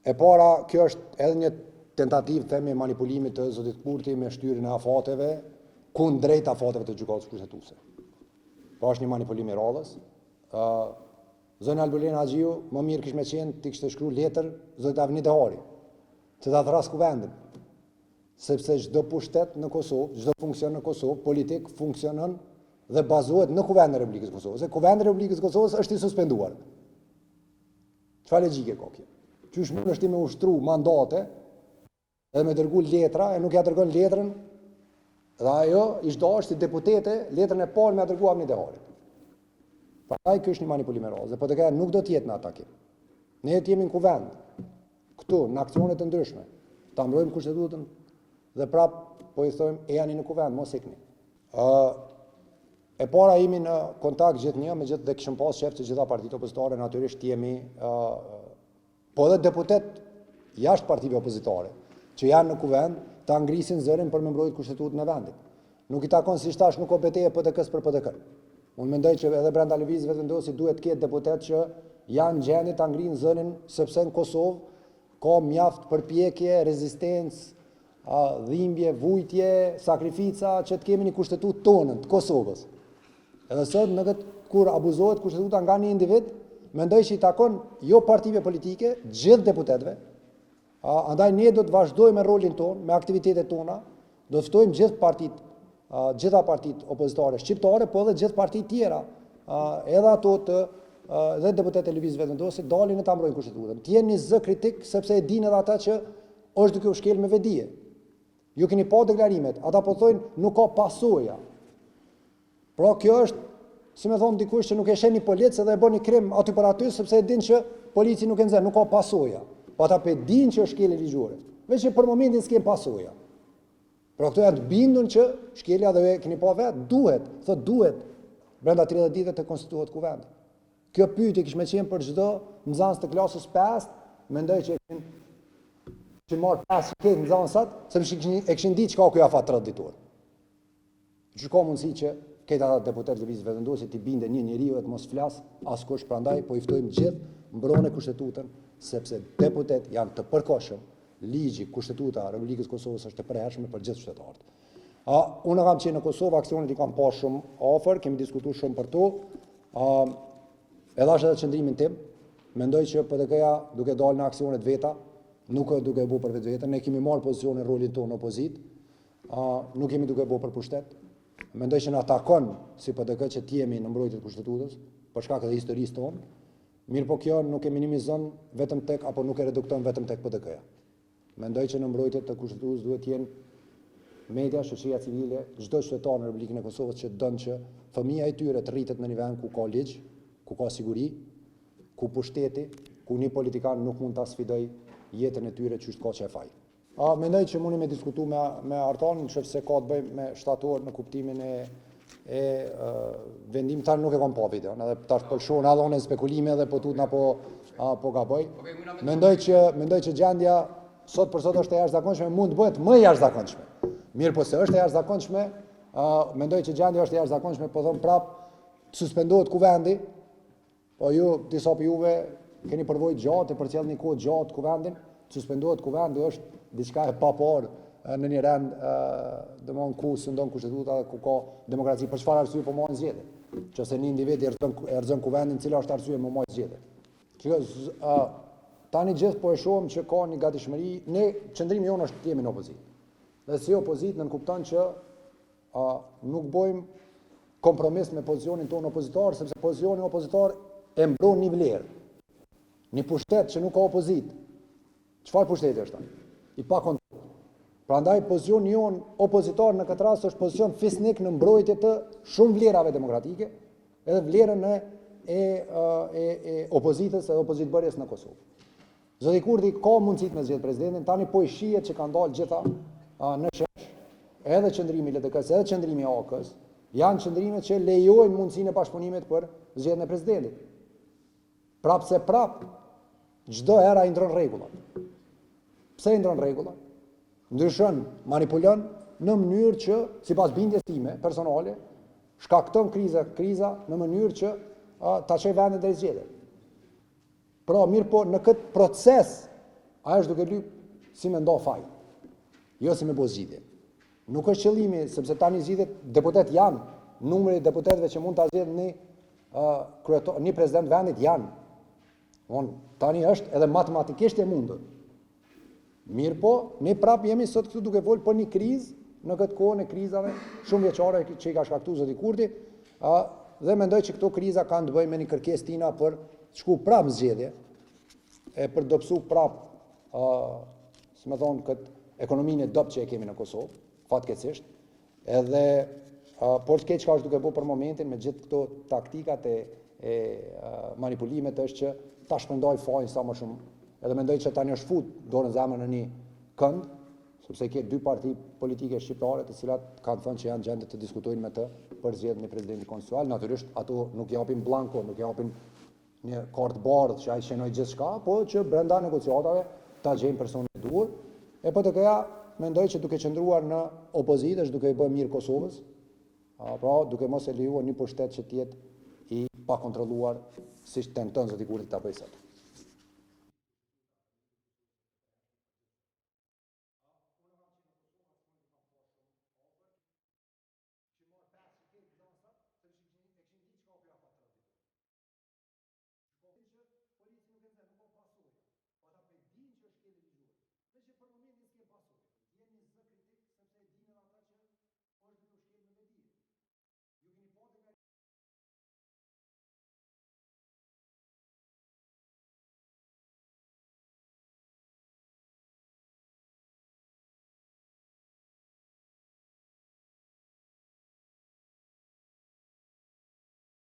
E para, kjo është edhe një tentativë themi manipulimit të zotit Kurti me shtyrjen e afateve kundrejt afateve të gjykatës kushtetuese. Pra është një manipulim i radhës. Zoni Albulin Haxhiu më mirë kishte qenë ti kishte shkruar letër zotit Avni Dehari, që ta thras kuvendin. Sepse çdo pushtet në Kosovë, çdo funksion në Kosovë politik funksionon dhe bazohet në Kuvendin e Republikës së Kosovës. Kuvendi i Republikës së Kosovës është i suspenduar. Çfarë logjike ka kjo? Qysh mund është ti me ushtru mandate edhe me dërgu letra e nuk ja dërgon letrën dhe ajo ishtë dashur si deputete letrën e parë me ja dërgu Avni Deharit. Prandaj kjo është një manipulim i radhës dhe po të nuk do të jetë në atakim. Ne jemi në kuvend këtu në aksione të ndryshme. Ta mbrojmë kushtetutën dhe prap po i thojmë e jani në kuvend, mos ikni. E para jemi në kontakt gjithnjë me gjithë dhe kishëm pas shef të gjitha partitë opozitare, natyrisht jemi po edhe deputet jashtë partive opozitare, që janë në kuvend, ta ngrisin zërin për me mbrojtë kushtetutën e vendit. Nuk i takon si shtash nuk o betejë PDK-s për PDK. Unë mendoj që edhe brenda lëvizjeve të vendosit duhet ketë deputet që janë gjendje ta ngrinë zërin, sepse në Kosovë ka mjaft përpjekje, rezistencë, dhimbje, vujtje, sakrifica që të kemi një kushtetutë tonën të Kosovës. Edhe sot në këtë kur abuzohet kushtetuta nga një individ, mendoj që i takon jo partive politike, gjithë deputetëve. Andaj ne do të vazhdojmë me rolin tonë, me aktivitetet tona, do të ftojmë gjitha partitë opozitare shqiptare, po edhe gjithë partitë tjera, edhe ato dhe deputetet e lëvizjeve vendosit dalin e ta mbrojnë kushtetutën. Të jenë një zë kritik sepse e dinë edhe ata që është duke u shkel me vedije. Ju keni pa deklarimet, ata po thojnë nuk ka pasoja. Pra kjo është, si me thonë dikush që nuk e shen një policë dhe e bën një krim aty për aty, sepse e din që polici nuk e nxjerr, nuk ka pasoja. Po ata pe din që është shkelje ligjore. Veç që për momentin s'kem pasoja. Pra këto janë të bindur që shkelja dhe keni pa vetë, duhet, brenda 30 ditëve të konstituohet kuvendi. Kjo pyetje kishme qenë për çdo nxënës të klasës 5, mendoj që që marrë 5 këtë nxënësat, sepse e kishin ditë çka ky afat 30 ditor. Që ka mundësi që këtë ata deputet lëvizjeve vendosit t'i binde një njeriu të mos flas askush, prandaj po i ftojmë gjithë mbrojnë kushtetutën, sepse deputet janë të përkohshëm. Ligji, kushtetuta e Republikës Kosovës është e përhershme për gjithë qytetarët. Unë kam qenë në Kosovë, aksionet i kam pa shumë afër, kemi diskutuar shumë për to. Edhe është edhe qëndrimin tim. Mendoj që PDK-ja duke dalë në aksionet veta, nuk duke e bu për vetvete, ne kemi marrë pozicionin rolin tonë opozit, nuk kemi duke e bu për pushtet. Mendoj që na takon si PDK që t'jemi në mbrojtje të kushtetutës, për shkak të historisë tonë. Mirë po kjo nuk e minimizon vetëm tek apo nuk e redukton vetëm tek PDK-ja. Mendoj që në mbrojtje të kushtetutës duhet të jenë media, shoqëria civile, çdo qytetar në Republikën e Kosovës që don që fëmia e tyre të rritet në një vend ku ka ligj, ku ka siguri, ku pushteti, ku një politikan nuk mund ta sfidoj jetën e tyre çështë ka që e faj. Mendoj që mundi me diskutu me Artanin, nëse ka të bëjmë me shtator në kuptimin e vendim, tani nuk e kam pa video, edhe tash po shohun edhe në spekulime edhe po tutna po gaboj. Mendoj që gjendja sot për sot është e jashtëzakonshme, mund të bëhet më e jashtëzakonshme. Mirë po se është e jashtëzakonshme, mendoj që gjendja është e jashtëzakonshme, po them prap suspendohet kuvendi, po ju disa për juve keni përvojë gjatë, përcjell një kohë gjatë kuvendin, suspendohet kuvendi është diçka e paparë në një rend domthon ku sundon kushtetuta dhe ku ka demokraci, për çfarë arsye po marrin zgjedhje. Nëse një individ erxon kuvendin, cila është arsye më marr zgjedhje. Kjo tani gjithë po e shohim që ka një gatishmëri, ne qëndrimi jonë është të jemi në opozitë. Dhe si opozitë nën kupton që nuk bëjmë kompromis me pozicionin tonë opozitar, sepse pozicioni opozitar e mbron një vlerë. Një pushtet që nuk ka opozitë. Çfarë pushteti është tani? I pa kontroll. Prandaj pozicioni jon opozitar në këtë rast është pozicion fisnik në mbrojtje të shumë vlerave demokratike, edhe vlerën e opozitës edhe opozitbërjes në Kosovë. Zoti Kurti ka mundësi me zgjedh presidentin, tani po i shihet që kanë dalë gjitha në shesh, edhe qëndrimi i LDK-s, edhe qëndrimi i AK-s, janë qëndrime që lejojnë mundësinë e bashkëpunimit për zgjedhjen e presidentit. Prapse çdo herë ai ndron rregullat. Pse i ndron rregullat? Ndryshon, manipulon në mënyrë që, sipas bindjes time personale, shkakton kriza në mënyrë që ta çojë vendin drejt zgjedhjeve. Pra mirë po në këtë proces Ajo është duke lyp si me ndo faj, jo si me bo zgjidhje. Nuk është qëllimi, sepse tani zgjidhjet deputet janë, numri deputetëve që mund ta zgjedhë një president vendit janë. Tani është edhe matematikisht e mundur. Mirë po, ne prap jemi sot këtu duke folë për një krizë, në këtë kohën e krizave shumë vjeçare që i ka shkaktuar zoti Kurti, dhe mendoj që këto kriza kanë të bëjnë me një kërkesë tina për të shku prap zgjedhje, e për dobësu prap, si më thonë, këtë ekonominë e dobët që e kemi në Kosovë, fatkeqësisht, edhe por të keq çka është duke bëu për momentin me gjithë këto taktikat e manipulimet është që ta shpërndoj fajin sa më shumë. Edhe mendoj që tani është fut dorën zemrën në një kënd, sepse ke dy parti politike shqiptare të cilat kanë thënë që janë gjendë të diskutojnë me të për zgjedhjen e presidentit konstitucional. Natyrisht ato nuk japin blanko, nuk japin një kartë bardhë që ai shënoj gjithçka, po që brenda negociatave ta gjejnë personin e duhur. E po të këja mendoj që duke qëndruar në opozitë është duke i bërë mirë Kosovës, pra duke mos e lejuar një pushtet që të jetë i pakontrolluar siç tenton zoti Kurti ta bëjë sot. Policia nuk e nxjerr, nuk ka pasurje. Ata pe dinë që është ke ligjur. Dhe që për momentin s'ke pasurje.